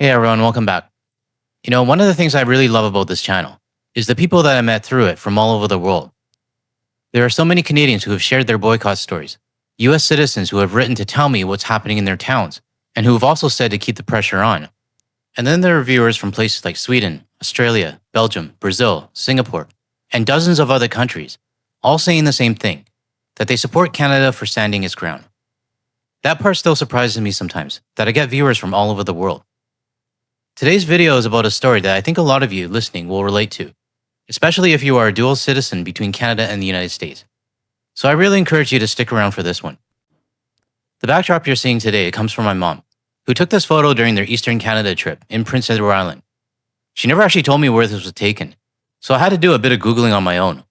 Hey everyone, welcome back. One of the things I really love about this channel is the people that I met through it from all over the world. There are so many Canadians who have shared their boycott stories, US citizens who have written to tell me what's happening in their towns, and who have also said to keep the pressure on. And then there are viewers from places like Sweden, Australia, Belgium, Brazil, Singapore, and dozens of other countries, all saying the same thing, that they support Canada for standing its ground. That part still surprises me sometimes, that I get viewers from all over the world. Today's video is about a story that I think a lot of you listening will relate to, especially if you are a dual citizen between Canada and the United States. So I really encourage you to stick around for this one. The backdrop you're seeing today comes from my mom, who took this photo during their Eastern Canada trip in Prince Edward Island. She never actually told me where this was taken, so I had to do a bit of Googling on my own.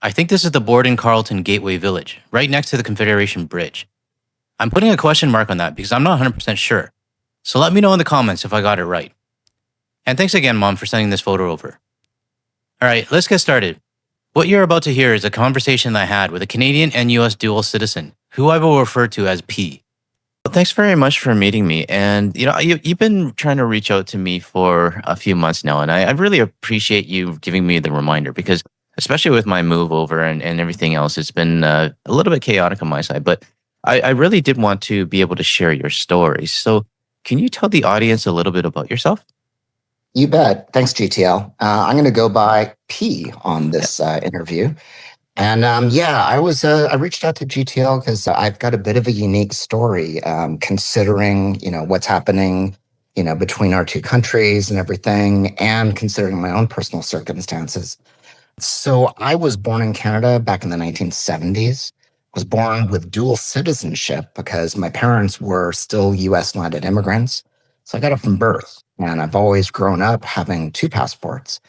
I think this is the Borden-Carleton Gateway Village, right next to the Confederation Bridge. I'm putting a question mark on that because I'm not 100% sure. So let me know in the comments if I got it right. And thanks again, Mom, for sending this photo over. All right, let's get started. What you're about to hear is a conversation I had with a Canadian and US dual citizen, who I will refer to as P. Well, thanks very much for meeting me. And, you've been trying to reach out to me for a few months now, and I really appreciate you giving me the reminder because, especially with my move over and everything else, it's been a little bit chaotic on my side. But I really did want to be able to share your story. So can you tell the audience a little bit about yourself? You bet. Thanks, GTL. I'm going to go by P on this interview. And I reached out to GTL because I've got a bit of a unique story considering, what's happening, between our two countries and everything, and considering my own personal circumstances. So I was born in Canada back in the 1970s. Was born with dual citizenship because my parents were still US-landed immigrants. So I got it from birth. And I've always grown up having two passports.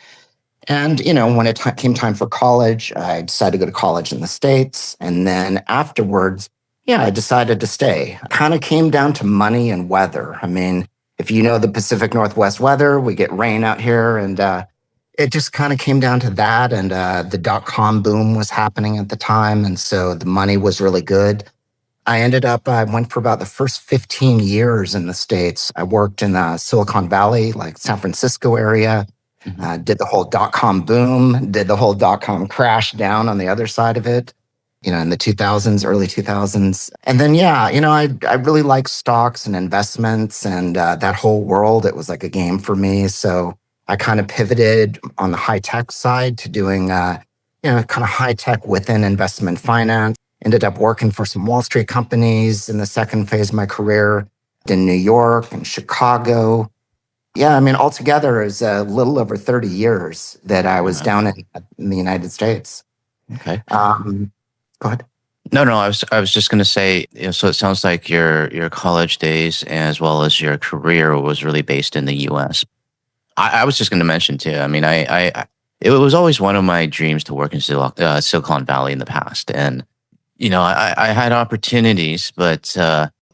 And, when it came time for college, I decided to go to college in the States. And then afterwards, I decided to stay. Kind of came down to money and weather. I mean, if you know the Pacific Northwest weather, we get rain out here. And it just kind of came down to that. And the dot-com boom was happening at the time. And so the money was really good. I went for about the first 15 years in the States. I worked in the Silicon Valley, like San Francisco area, did the whole dot-com boom, did the whole dot-com crash down on the other side of it, in the 2000s, early 2000s. And then, I really like stocks and investments and that whole world. It was like a game for me. So I kind of pivoted on the high-tech side to doing, kind of high-tech within investment finance. Ended up working for some Wall Street companies in the second phase of my career in New York and Chicago. Altogether, it was a little over 30 years that I was down in the United States. Okay. Go ahead. No, I was just going to say, so it sounds like your college days as well as your career was really based in the US. I was just going to mention too, it was always one of my dreams to work in Silicon Valley in the past. And I had opportunities, but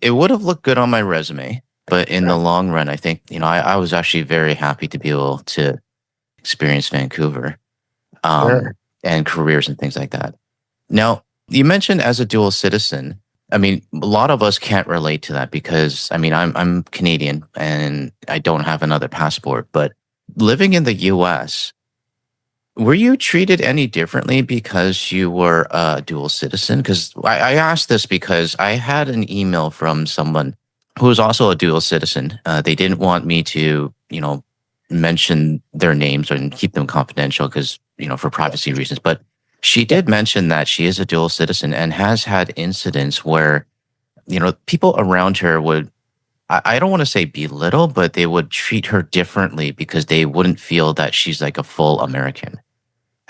it would have looked good on my resume. But in the long run, I think, I was actually very happy to be able to experience Vancouver and careers and things like that. Now, you mentioned as a dual citizen, a lot of us can't relate to that because, I'm Canadian and I don't have another passport. But living in the US, were you treated any differently because you were a dual citizen? Because I asked this because I had an email from someone who was also a dual citizen. They didn't want me to, mention their names and keep them confidential because, for privacy reasons. But she did mention that she is a dual citizen and has had incidents where, people around her would, I don't want to say belittle, but they would treat her differently because they wouldn't feel that she's like a full American.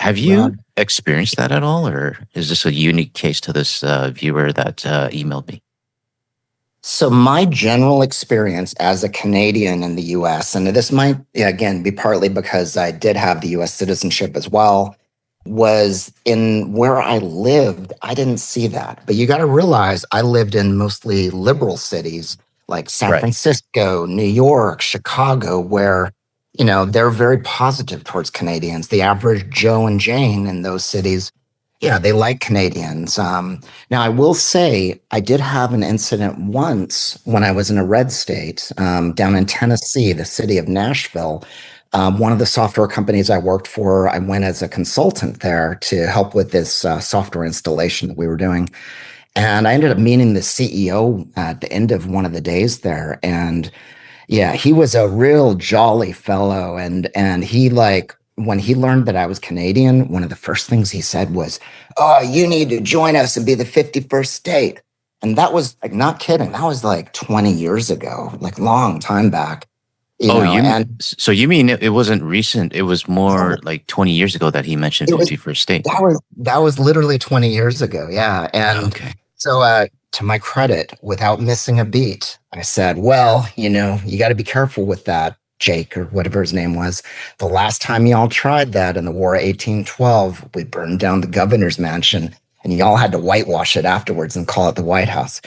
Have you experienced that at all, or is this a unique case to this viewer that emailed me? So my general experience as a Canadian in the US, and this might, again, be partly because I did have the US citizenship as well, was in where I lived, I didn't see that. But you got to realize I lived in mostly liberal cities like San Francisco, New York, Chicago, where they're very positive towards Canadians. The average Joe and Jane in those cities Yeah, they like Canadians. Now, I will say I did have an incident once when I was in a red state down in Tennessee, the city of Nashville. One of the software companies I worked for, I went as a consultant there to help with this software installation that we were doing. And I ended up meeting the CEO at the end of one of the days there. And yeah, he was a real jolly fellow, and he like when he learned that I was Canadian, one of the first things he said was, "Oh, you need to join us and be the 51st state." And that was like not kidding. That was like 20 years ago, like long time back, Oh, and so you mean it wasn't recent? It was oh, more like 20 years ago that he mentioned it was 51st state. that was literally 20 years ago. Yeah. And Okay. so to my credit, without missing a beat, I said, well, you got to be careful with that, Jake, or whatever his name was. The last time y'all tried that in the War of 1812, we burned down the governor's mansion and y'all had to whitewash it afterwards and call it the White House.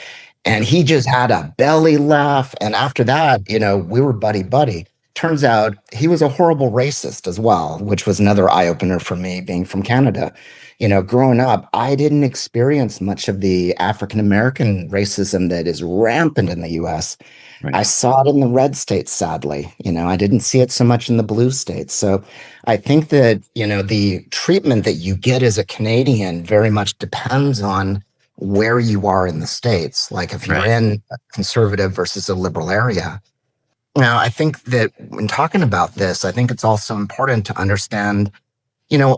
And he just had a belly laugh. And after that, we were buddy buddy. Turns out he was a horrible racist as well, which was another eye opener for me being from Canada. Growing up, I didn't experience much of the African American racism that is rampant in the US. Right. I saw it in the red states, sadly. I didn't see it so much in the blue states. So I think that, the treatment that you get as a Canadian very much depends on where you are in the states. Like if you're Right. in a conservative versus a liberal area. Now, I think that when talking about this, I think it's also important to understand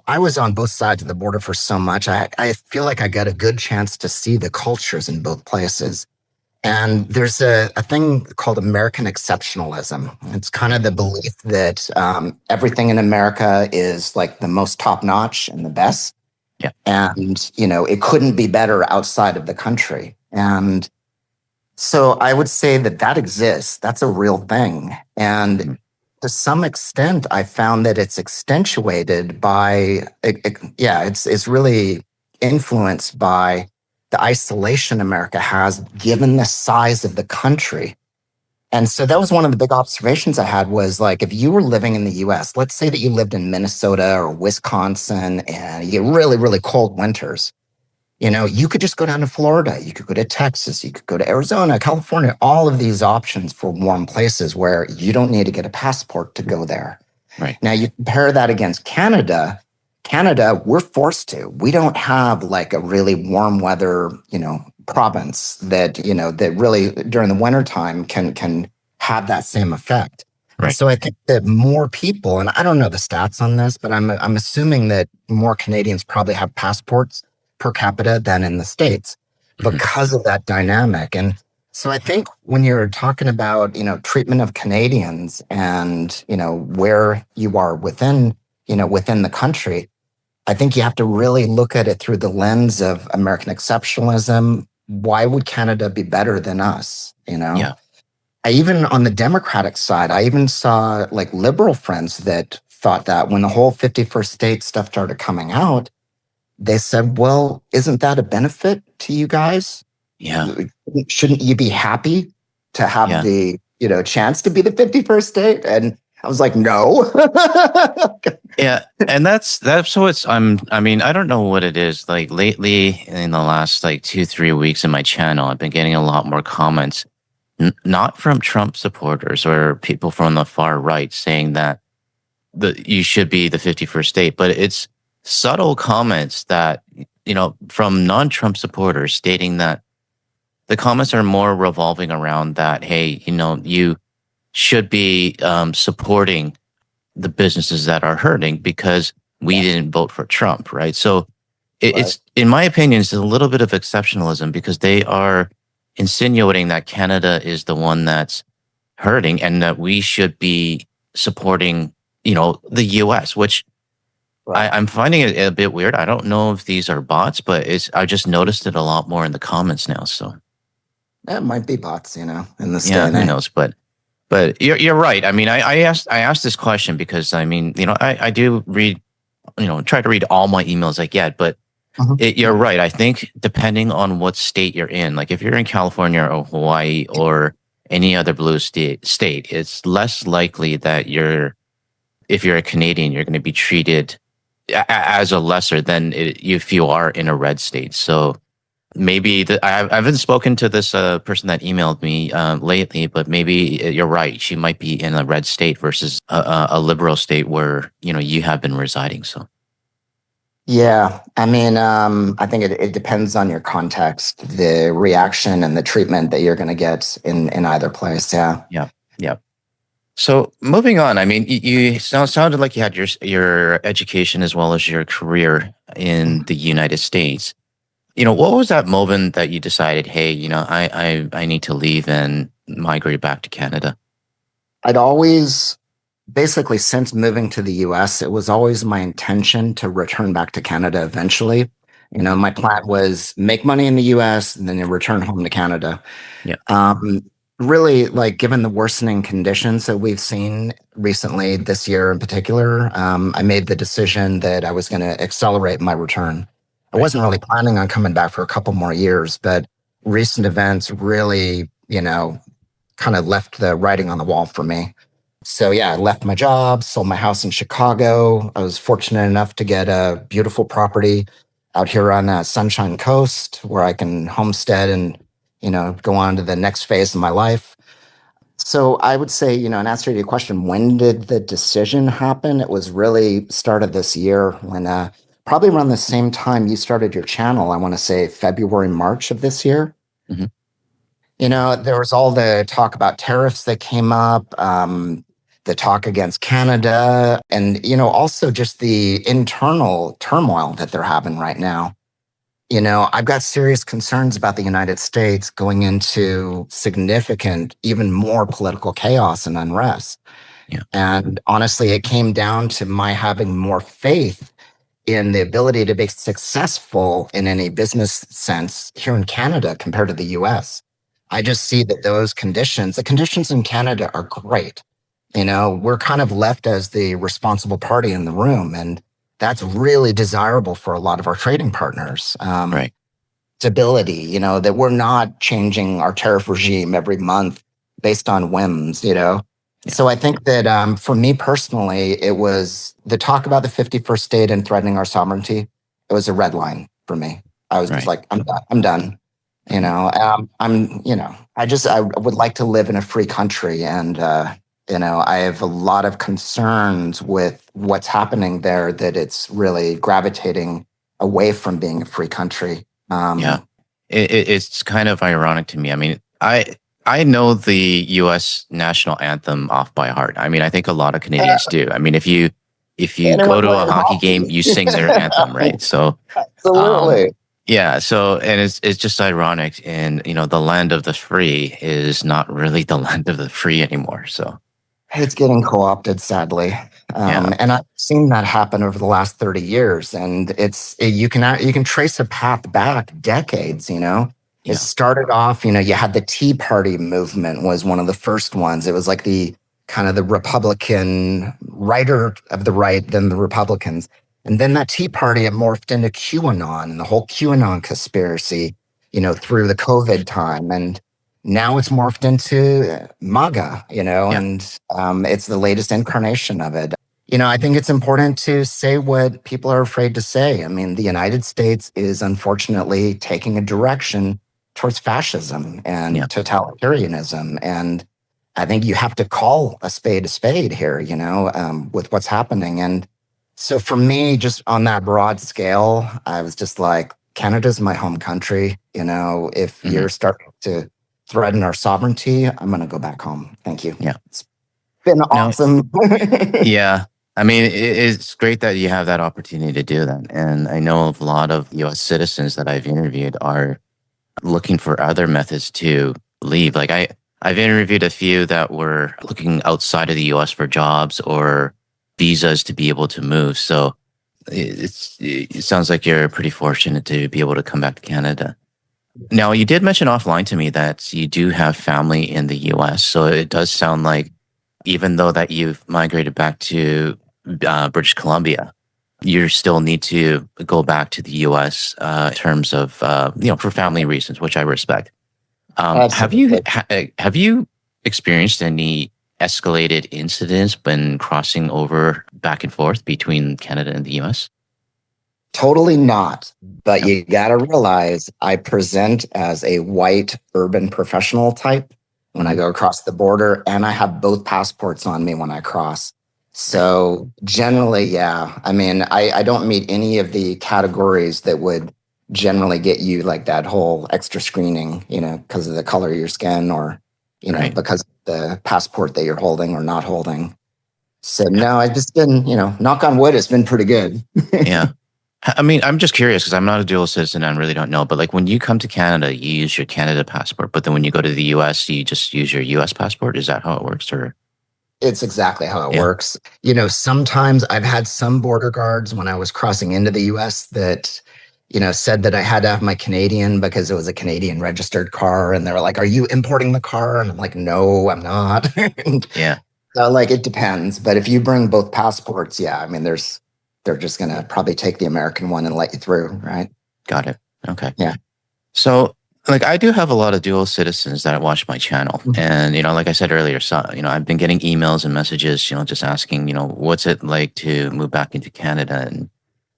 I was on both sides of the border for so much. I feel like I got a good chance to see the cultures in both places. And there's a thing called American exceptionalism. It's kind of the belief that everything in America is like the most top notch and the best. Yeah. And, it couldn't be better outside of the country. And so I would say that that exists. That's a real thing. And to some extent, I found that it's accentuated by, it's really influenced by the isolation America has given the size of the country. And so that was one of the big observations I had was like, if you were living in the US, let's say that you lived in Minnesota or Wisconsin and you get really, really cold winters. You could just go down to Florida. You could go to Texas. You could go to Arizona, California, all of these options for warm places where you don't need to get a passport to go there. Right. Now, you compare that against Canada. Canada, we're forced to. We don't have like a really warm weather, province that really during the wintertime can have that same effect. And Right. so I think that more people, and I don't know the stats on this, but I'm assuming that more Canadians probably have passports per capita than in the States because of that dynamic. And so I think when you're talking about, treatment of Canadians and, where you are within the country, I think you have to really look at it through the lens of American exceptionalism. Why would Canada be better than us? Yeah. I even on the Democratic side, I even saw like liberal friends that thought that when the whole 51st state stuff started coming out, they said, well, isn't that a benefit to you guys? Yeah. Shouldn't you be happy to have Yeah. the, chance to be the 51st state? And I was like, no. Yeah, and that's what's I mean, I don't know what it is. Like lately in the last like 2, 3 weeks in my channel, I've been getting a lot more comments, not from Trump supporters or people from the far right saying that you should be the 51st state, but it's subtle comments that, from non-Trump supporters stating that the comments are more revolving around that, hey, you should be supporting the businesses that are hurting because we didn't vote for Trump, right? So it's, in my opinion, it's a little bit of exceptionalism because they are insinuating that Canada is the one that's hurting and that we should be supporting, the US, which I'm finding it a bit weird. I don't know if these are bots, but I just noticed it a lot more in the comments now. So It might be bots, in this day yeah, and who age. knows? But you're right. I mean, I asked this question because I mean, I do read, try to read all my emails I get, but you're right. I think depending on what state you're in, like if you're in California or Hawaii or any other blue state, it's less likely that if you're a Canadian, you're going to be treated as a lesser than if you are in a red state. So maybe I haven't spoken to this person that emailed me lately, but maybe you're right. She might be in a red state versus a liberal state where you have been residing. So Yeah, I mean, I think it depends on your context, the reaction and the treatment that you're going to get in either place. Yeah. yeah, yeah. So moving on, I mean, you sounded like you had your education as well as your career in the United States. What was that moment that you decided, hey, I need to leave and migrate back to Canada? I'd always, basically, since moving to the US, it was always my intention to return back to Canada eventually. My plan was make money in the US and then return home to Canada. Yeah, Um, Really, like given the worsening conditions that we've seen recently this year in particular, I made the decision that I was going to accelerate my return. I right. wasn't really planning on coming back for a couple more years, but recent events really, kind of left the writing on the wall for me. So yeah, I left my job, sold my house in Chicago. I was fortunate enough to get a beautiful property out here on the Sunshine Coast where I can homestead and go on to the next phase of my life. So I would say, in answer to your question, when did the decision happen? It was really started this year when probably around the same time you started your channel. I want to say February, March of this year. Hmm. There was all the talk about tariffs that came up, the talk against Canada, and, also just the internal turmoil that they're having right now. I've got serious concerns about the United States going into significant, even more political chaos and unrest. Yeah, And honestly, it came down to my having more faith in the ability to be successful in any business sense here in Canada compared to the US. I just see that the conditions in Canada are great. We're kind of left as the responsible party in the room, and that's really desirable for a lot of our trading partners. right. Stability, that we're not changing our tariff regime every month based on whims. Yeah, So I think that for me personally, it was the talk about the 51st state and threatening our sovereignty. It was a red line for me. I was just right. like, I'm done. I'm done. Hmm. I would like to live in a free country. And, I have a lot of concerns with what's happening there, that it's really gravitating away from being a free country. Yeah, it's kind of ironic to me. I mean, I know the U.S. national anthem off by heart. I mean, I think a lot of uh, Canadians do. I mean, if you go Anyone to a playing hockey game, hockey? you sing their anthem, right? So, um, Absolutely. yeah. So, and it's just ironic, and the land of the free is not really the land of the free anymore. So, It's getting co-opted, sadly. yeah, And I've seen that happen over the last 30 years. And you can trace a path back decades. It yeah, started off, you had the Tea Party movement was one of the first ones. It was like the kind of the Republican writer of the right, then the Republicans. And then that Tea Party, it morphed into QAnon and the whole QAnon conspiracy, through the COVID time. And now it's morphed into MAGA, yeah, and it's the latest incarnation of it. I think it's important to say what people are afraid to say. I mean, the United States is unfortunately taking a direction towards fascism yeah. and totalitarianism. And I think you have to call a spade here, with what's happening. And so for me, just on that broad scale, I was just like, Canada's my home country. If Hmm. you're starting to threaten our sovereignty, I'm going to go back home. Thank you. Yeah. It's been No, awesome. yeah. I mean, it's great that you have that opportunity to do that. And I know a lot of US citizens that I've interviewed are looking for other methods to leave. Like I've interviewed a few that were looking outside of the US for jobs or visas to be able to move. So it sounds like you're pretty fortunate to be able to come back to Canada. Now, you did mention offline to me that you do have family in the US. So it does sound like even though that you've migrated back to British Columbia, you still need to go back to the U.S. In terms of for family reasons, which I respect. Absolutely. Have you experienced any escalated incidents when crossing over back and forth between Canada and the U.S.? Totally not. But No. you got to realize I present as a white urban professional type when I Hmm. go across the border, and I have both passports on me when I cross. Right. So generally, yeah. I mean, I don't meet any of the categories that would generally get you like that whole extra screening, because of the color of your skin or, Right. because of the passport that you're holding or not holding. So Yeah. no, I've just been, knock on wood, it's been pretty good. Yeah. I mean, I'm just curious because I'm not a dual citizen and really don't know. But like when you come to Canada, you use your Canada passport. But then when you go to the US, you just use your US passport. Is that how it works? Or It's exactly how it yeah, works. Sometimes I've had some border guards when I was crossing into the US that, said that I had to have my Canadian because it was a Canadian registered car. And they were like, "Are you importing the car?" And I'm like, "No, I'm not." And yeah, so, like, it depends. But if you bring both passports, yeah, I mean, they're just going to probably take the American one and let you through, right? got it. Okay. Yeah. So like I do have a lot of dual citizens that watch my channel. And, like I said earlier, so, I've been getting emails and messages, just asking, what's it like to move back into Canada? And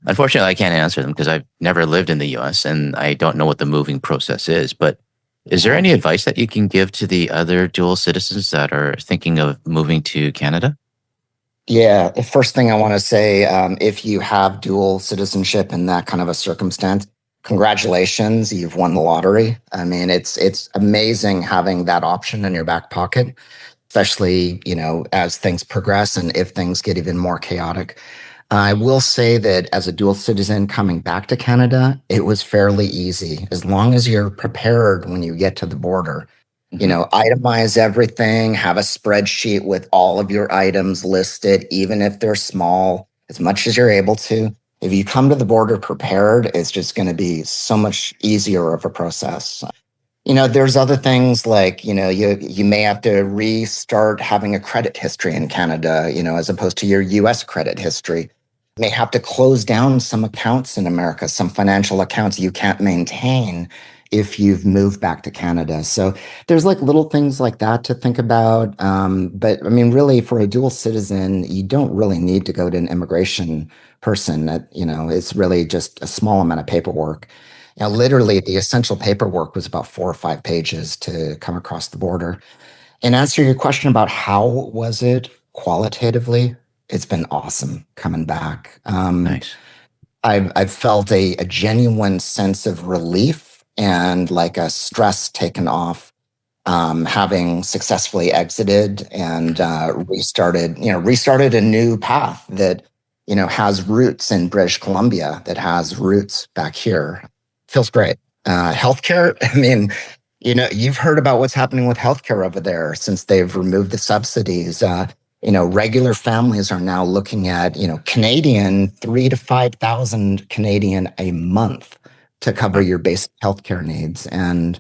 unfortunately, I can't answer them because I've never lived in the US and I don't know what the moving process is. But is there Yeah. any advice that you can give to the other dual citizens that are thinking of moving to Canada? Yeah, the first thing I want to say, if you have dual citizenship in that kind of a circumstance, congratulations, you've won the lottery. I mean, it's amazing having that option in your back pocket, especially, as things progress and if things get even more chaotic. I will say that as a dual citizen coming back to Canada, it was fairly easy as long as you're prepared when you get to the border. Hmm. Itemize everything, have a spreadsheet with all of your items listed, even if they're small, as much as you're able to. If you come to the border prepared, it's just going to be so much easier of a process. There's other things like, you may have to restart having a credit history in Canada, as opposed to your US credit history. You may have to close down some accounts in America, some financial accounts you can't maintain if you've moved back to Canada. So there's like little things like that to think about. But I mean, really, for a dual citizen, you don't really need to go to an immigration person. It's really just a small amount of paperwork. Literally, the essential paperwork was about 4 or 5 pages to come across the border. And answer your question about how was it qualitatively, it's been awesome coming back. Nice. I've felt a genuine sense of relief and like a stress taken off, having successfully exited and restarted a new path that has roots in British Columbia, that has roots back here. Feels great. Healthcare. I mean, you've heard about what's happening with healthcare over there since they've removed the subsidies. Regular families are now looking at Canadian 3 to 5 thousand Canadian a month to cover Wow. your basic healthcare needs. And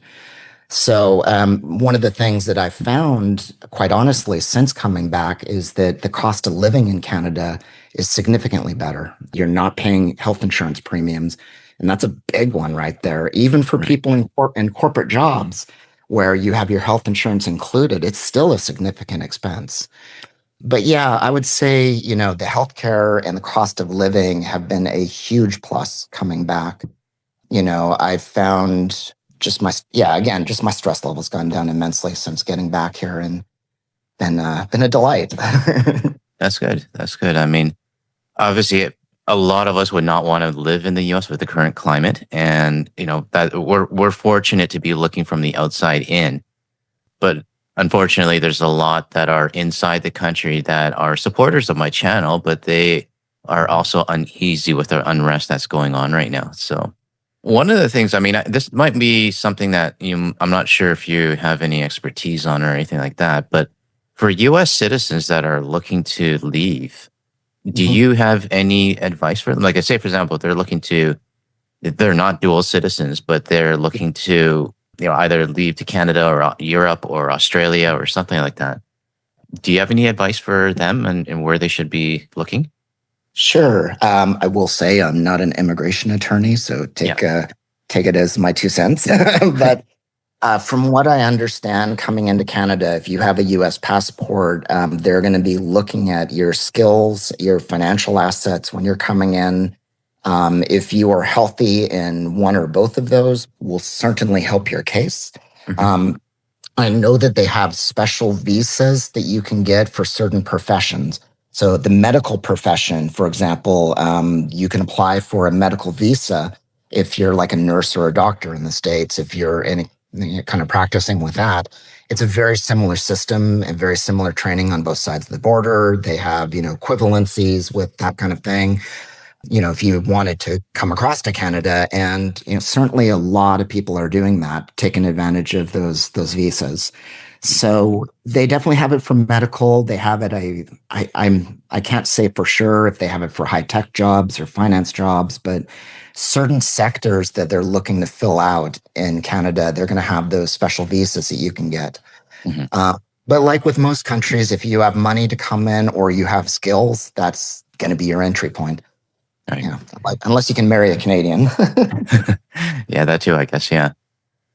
so, one of the things that I've found, quite honestly, since coming back is that the cost of living in Canada is significantly better. You're not paying health insurance premiums. And that's a big one right there. Even for Right. people in corporate jobs where you have your health insurance included, it's still a significant expense. But yeah, I would say, the healthcare and the cost of living have been a huge plus coming back. I've found just my stress level's gone down immensely since getting back here and been a delight. That's good. That's good. I mean, obviously, a lot of us would not want to live in the U.S. with the current climate, and that we're fortunate to be looking from the outside in. But unfortunately, there's a lot that are inside the country that are supporters of my channel, but they are also uneasy with the unrest that's going on right now. So, one of the things, I mean, this might be something that I'm not sure if you have any expertise on or anything like that, but for U.S. citizens that are looking to leave, do Mhm. you have any advice for them? Like, I say, for example, they're not dual citizens, but they're looking to, either leave to Canada or Europe or Australia or something like that. Do you have any advice for them and where they should be looking? Sure. I will say I'm not an immigration attorney, so Yeah. take it as my 2 cents. But from what I understand, coming into Canada, if you have a U.S. passport, they're going to be looking at your skills, your financial assets when you're coming in. If you are healthy in one or both of those, will certainly help your case. Um, I know that they have special visas that you can get for certain professions. So the medical profession, for example, you can apply for a medical visa if you're like a nurse or a doctor in the States. If you're in kind of practicing with that, it's a very similar system and very similar training on both sides of the border. They have, equivalencies with that kind of thing. If you wanted to come across to Canada, and certainly a lot of people are doing that, taking advantage of those visas. So they definitely have it for medical. They have it. I can't say for sure if they have it for high tech jobs or finance jobs, but certain sectors that they're looking to fill out in Canada, they're going to have those special visas that you can get. Mm-hmm. But like with most countries, if you have money to come in or you have skills, that's going to be your entry point. Right. Unless you can marry a Canadian. Yeah, that too, I guess. Yeah.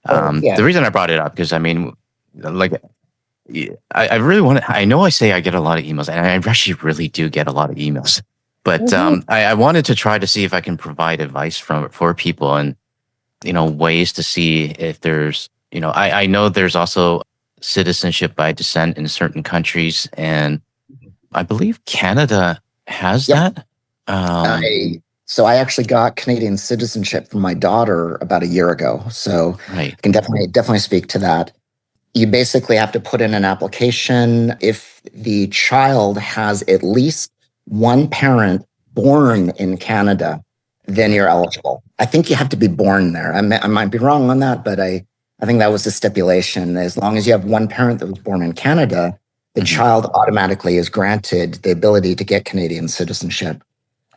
The reason I brought it up, because I mean, like, I really want to, I know I say I get a lot of emails, and I actually really do get a lot of emails, but I wanted to try to see if I can provide advice for people, and, ways to see if there's, I know there's also citizenship by descent in certain countries, and I believe Canada has that. So I actually got Canadian citizenship from my daughter about a year ago. So I can definitely speak to that. You basically have to put in an application. If the child has at least one parent born in Canada, then you're eligible. I think you have to be born there. I might be wrong on that, but I think that was the stipulation. As long as you have one parent that was born in Canada, the child automatically is granted the ability to get Canadian citizenship.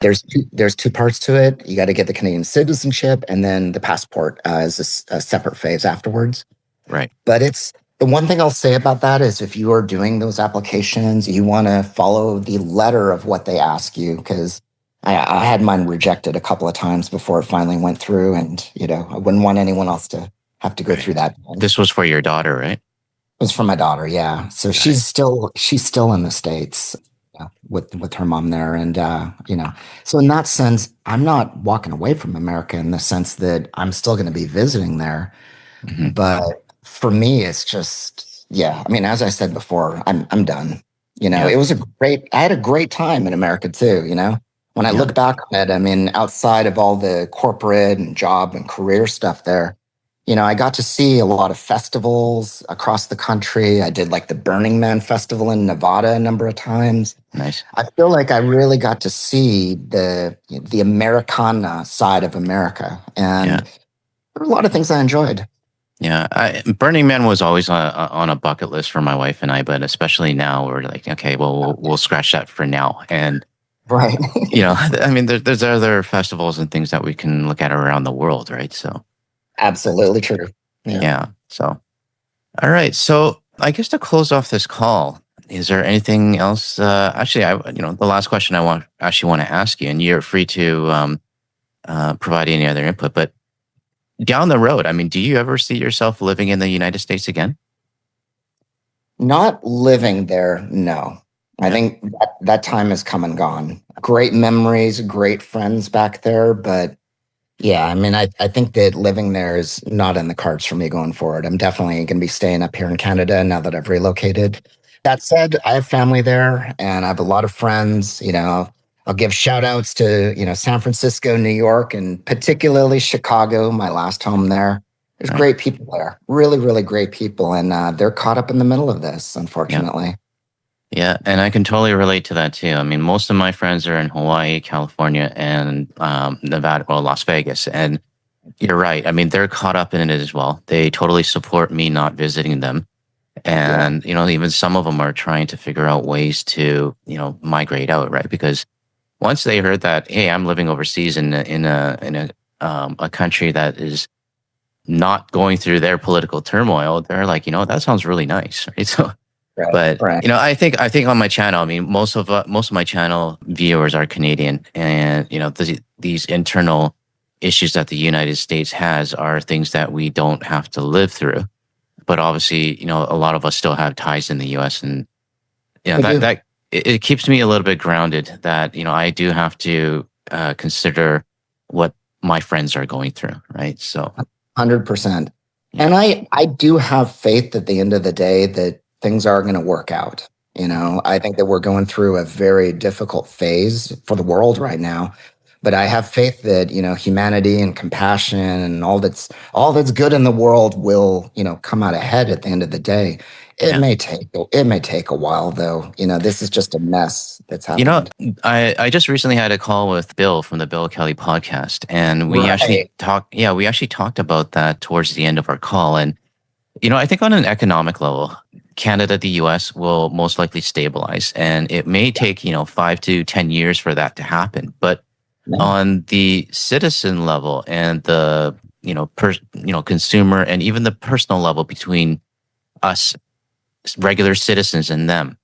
There's two parts to it. You got to get the Canadian citizenship, and then the passport is a separate phase afterwards. Right. But it's the one thing I'll say about that is if you are doing those applications, you want to follow the letter of what they ask you, because I had mine rejected a couple of times before it finally went through, and I wouldn't want anyone else to have to go through that. This was for your daughter, right? It was for my daughter, yeah. So she's still in the States with her mom there, and so in that sense, I'm not walking away from America in the sense that I'm still going to be visiting there, but for me, it's just I mean, as I said before, I'm done. It was I had a great time in America too. When I look back on it, I mean, outside of all the corporate and job and career stuff there. I got to see a lot of festivals across the country. I did like the Burning Man festival in Nevada a number of times. Nice. I feel like I really got to see the Americana side of America, and there were a lot of things I enjoyed. Yeah, Burning Man was always on a bucket list for my wife and I, but especially now we're like, okay, well, we'll scratch that for now. And right, I mean, there's other festivals and things that we can look at around the world, right? So. Absolutely true. Yeah. So, all right. So, I guess to close off this call, is there anything else? Actually, the last question I want to ask you, and you're free to provide any other input. But down the road, I mean, do you ever see yourself living in the United States again? Not living there, no. I think that time has come and gone. Great memories, great friends back there, but. Yeah, I mean, I think that living there is not in the cards for me going forward. I'm definitely going to be staying up here in Canada now that I've relocated. That said, I have family there and I have a lot of friends. I'll give shout outs to, San Francisco, New York, and particularly Chicago, my last home there. There's great people there, really, really great people. And they're caught up in the middle of this, unfortunately. Yeah, and I can totally relate to that too. I mean, most of my friends are in Hawaii, California, and Nevada, or Las Vegas. And you're right. I mean, they're caught up in it as well. They totally support me not visiting them. And, even some of them are trying to figure out ways to, migrate out, right? Because once they heard that, hey, I'm living overseas in a country that is not going through their political turmoil, they're like, that sounds really nice, right? So. But I think on my channel, I mean, most of my channel viewers are Canadian, and these internal issues that the United States has are things that we don't have to live through. But obviously, a lot of us still have ties in the U.S. and it keeps me a little bit grounded. That I do have to consider what my friends are going through, right? So 100%. yeah, And I do have faith at the end of the day that things are going to work out. I think that we're going through a very difficult phase for the world right now. But I have faith that, humanity and compassion and all that's good in the world will, come out ahead at the end of the day. It yeah. may take it may take a while though. This is just a mess that's You know, happened. I just recently had a call with Bill from the Bill Kelly podcast, and we actually Right. talked. Yeah, we actually talked about that towards the end of our call. And I think on an economic level, Canada, the U.S. will most likely stabilize, and it may take 5 to 10 years for that to happen. But Yeah. on the citizen level and the consumer and even the personal level between us regular citizens and them,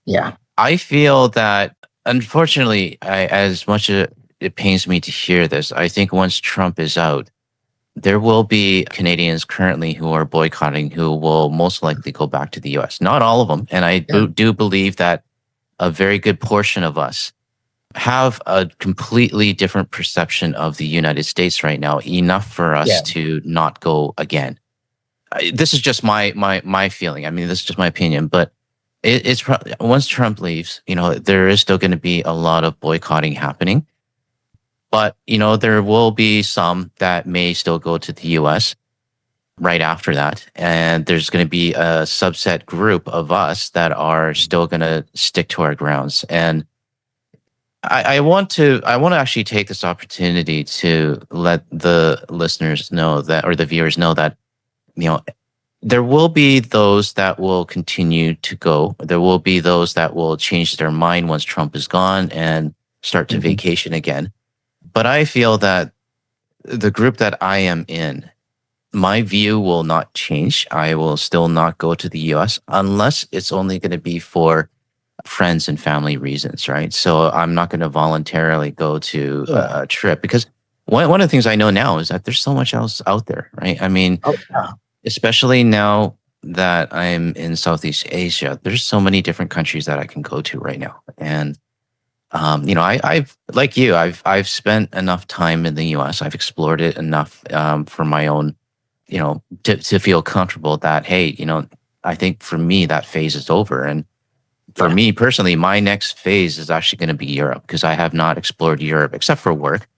Yeah. I feel that, unfortunately, as much as it pains me to hear this, I think once Trump is out, there will be Canadians currently who are boycotting who will most likely go back to the US. Not all of them. And I Yeah. do believe that a very good portion of us have a completely different perception of the United States right now, enough for us Yeah. to not go again. This is just my feeling. I mean, this is just my opinion, but once Trump leaves, there is still going to be a lot of boycotting happening. But there will be some that may still go to the U.S. right after that, and there's going to be a subset group of us that are still going to stick to our grounds. And I want to actually take this opportunity to let the listeners know that, or the viewers know that, you know there will be those that will continue to go. There will be those that will change their mind once Trump is gone and start to Mhm. vacation again. But I feel that the group that I am in, my view will not change. I will still not go to the US unless it's only going to be for friends and family reasons, right? So I'm not going to voluntarily go to Yeah. a trip because one of the things I know now is that there's so much else out there, right? I mean, Oh, yeah. especially now that I'm in Southeast Asia, there's so many different countries that I can go to right now. And I've like you, I've spent enough time in the U.S. I've explored it enough for my own, to feel comfortable that hey, I think for me that phase is over. And for Yeah. me personally, my next phase is actually going to be Europe because I have not explored Europe except for work.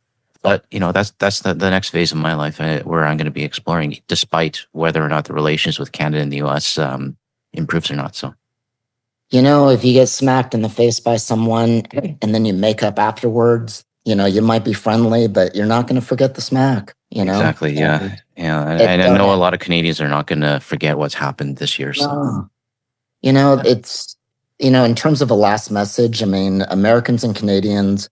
But that's the next phase of my life where I'm going to be exploring, despite whether or not the relations with Canada and the U.S. Improves or not. So If you get smacked in the face by someone and then you make up afterwards, you might be friendly, but you're not going to forget the smack. exactly, yeah, And yeah. it, And I know a lot of Canadians are not going to forget what's happened this year. So no, yeah, it's, in terms of a last message, I mean, Americans and Canadians,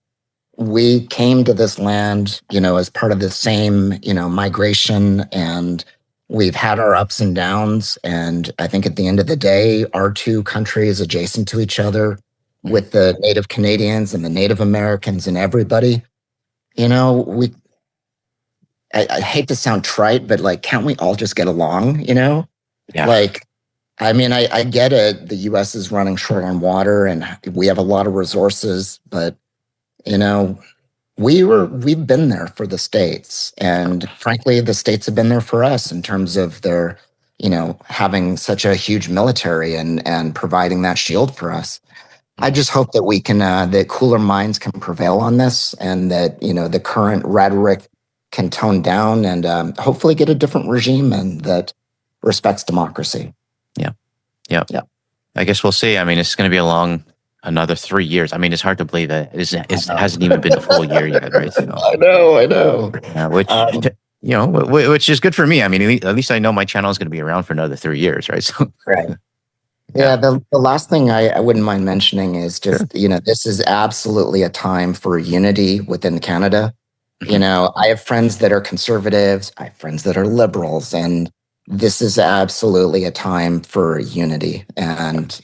we came to this land, as part of the same, migration, and we've had our ups and downs. And I think at the end of the day, our two countries adjacent to each other, mhm, with the Native Canadians and the Native Americans and everybody, we, I hate to sound trite, but like, can't we all just get along? yeah, Like, I mean, I get it. The US is running short on water and we have a lot of resources, but you know, we've been there for the states, and frankly the states have been there for us in terms of their having such a huge military and providing that shield for us. I mhm, just hope that we can that cooler minds can prevail on this, and that the current rhetoric can tone down, and hopefully get a different regime and that respects democracy. yeah, yeah. Yeah. I guess we'll see. I mean, it's going to be a long another 3 years. I mean, it's hard to believe that I it know. hasn't even been a full year yet, right? So I know. which um, which is good for me. I mean, at least I know my channel is going to be around for another 3 years, right? So right. yeah, Yeah, the last thing I wouldn't mind mentioning is sure. just, this is absolutely a time for unity within Canada. Mhm. I have friends that are conservatives, I have friends that are liberals, and this is absolutely a time for unity. Yeah, And,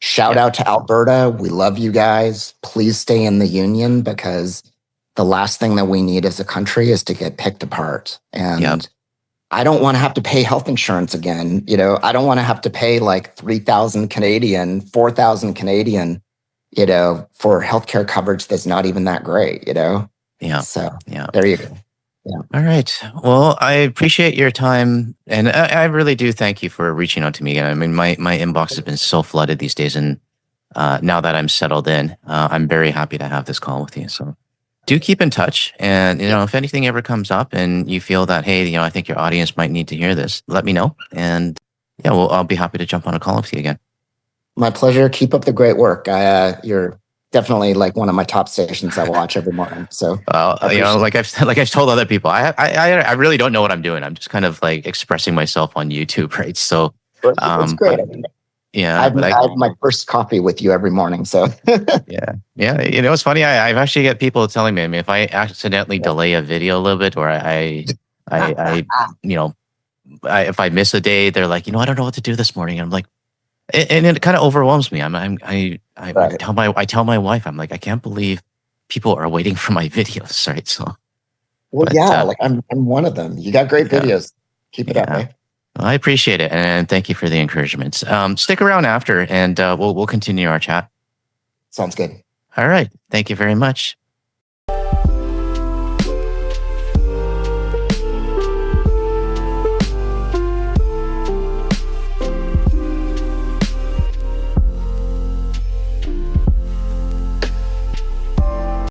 shout yeah, out to Alberta. We love you guys. Please stay in the union, because the last thing that we need as a country is to get picked apart. yeah, And I don't want to have to pay health insurance again. I don't want to have to pay like 3,000 Canadian, 4,000 Canadian, for healthcare coverage that's not even that great. Yeah. So Yeah. there you go. Yeah. All right. Well, I appreciate your time, and I really do thank you for reaching out to me again. I mean, my inbox has been so flooded these days, and now that I'm settled in, I'm very happy to have this call with you. So do keep in touch, and Yeah. if anything ever comes up, and you feel that, hey, I think your audience might need to hear this, let me know, and yeah, well, I'll be happy to jump on a call with you again. My pleasure. Keep up the great work. You're definitely like one of my top stations I watch every morning. So Well, I appreciate like I've told other people, I really don't know what I'm doing. I'm just kind of like expressing myself on YouTube, right? So, it. It's great. but I mean, yeah, but I have my first coffee with you every morning. So yeah, yeah. It's funny. I've actually get people telling me, I mean, if I accidentally delay a video a little bit, or I you know, if I miss a day, they're like, I don't know what to do this morning. And I'm like, and it kind of overwhelms me. right. I tell my wife, I'm like, I can't believe people are waiting for my videos, right? So, Well, but yeah, like I'm one of them. You got great yeah, videos. Keep it up, yeah. eh? I appreciate it, and thank you for the encouragements. Stick around after, and we'll continue our chat. Sounds good. All right. Thank you very much.